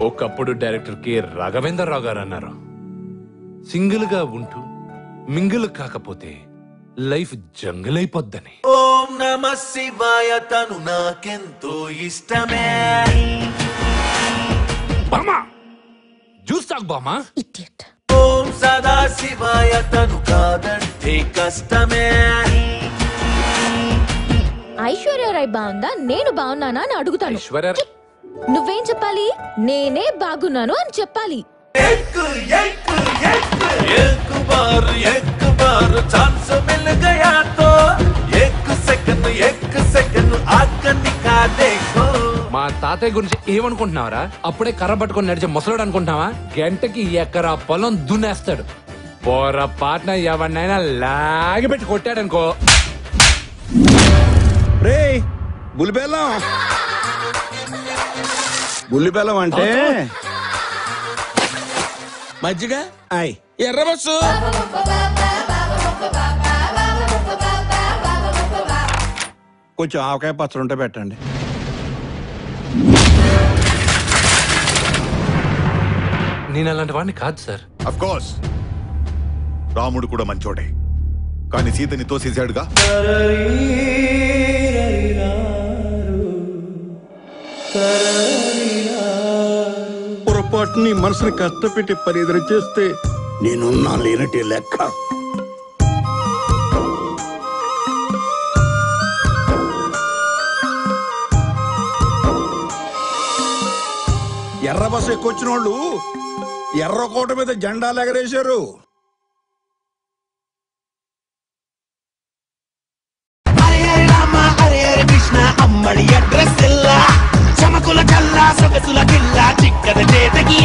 ఒకప్పుడు director K Raghavendra Rao గారు అన్నారు, సింగిల్ గా ఉంటూ మింగిల్ కాకపోతే లైఫ్ జంగిల్ అయిపోద్దని. ఓం నమః శివాయ తను నాకెంతో ఇష్టమే. బామా జ్యూస్ తాగు బామా. ఓం సదా శివాయ తను కాదంటే కష్టమే. ఐశ్వర్యరాయ్ బాగుందా నేను బాగున్నానా అని అడుగుతాను. ఐశ్వర్య నువ్వేం చెప్పాలి? నేనే బాగున్నాను అని చెప్పాలి. एक बार चांस मिल गया तो एक सेकंड आकर निका देखो. మా తాతయ్య గురించి ఏమనుకుంటున్నావరా? అప్పుడే కర్ర పట్టుకొని నడిచే ముసలోడు అనుకుంటున్నావా? గంటకి ఎకరా పొలం దున్నేస్తాడు. పొరపాటున ఎవరినైనా లాగి పెట్టి కొట్టాడనుకో. రే బుల్లిబెల్లం అంటే మజ్జిగ ఆయ్ ఎర్ర బస్సు కొంచెం ఆవకాయ పచ్చడి ఉంటే పెట్టండి. నేను అలాంటి వాడిని కాదు సార్. అఫ్ కోర్స్ రాముడు కూడా మంచోడే, కానీ సీతని తోసేశాడుగా. పొరపాటు నీ మనసుని కష్టపెట్టి పని ఎదురు చేస్తే నేనున్నా లేనట్టే లెక్క. ఎర్ర బస్సు ఎక్కువచ్చిన వాళ్ళు ఎర్రకోట మీద జెండాలు ఎగరేశారు. అమ్మడి అడ్రస్ చమకుల కల్లా సొగసుల గిల్లా చిక్కద చేతకి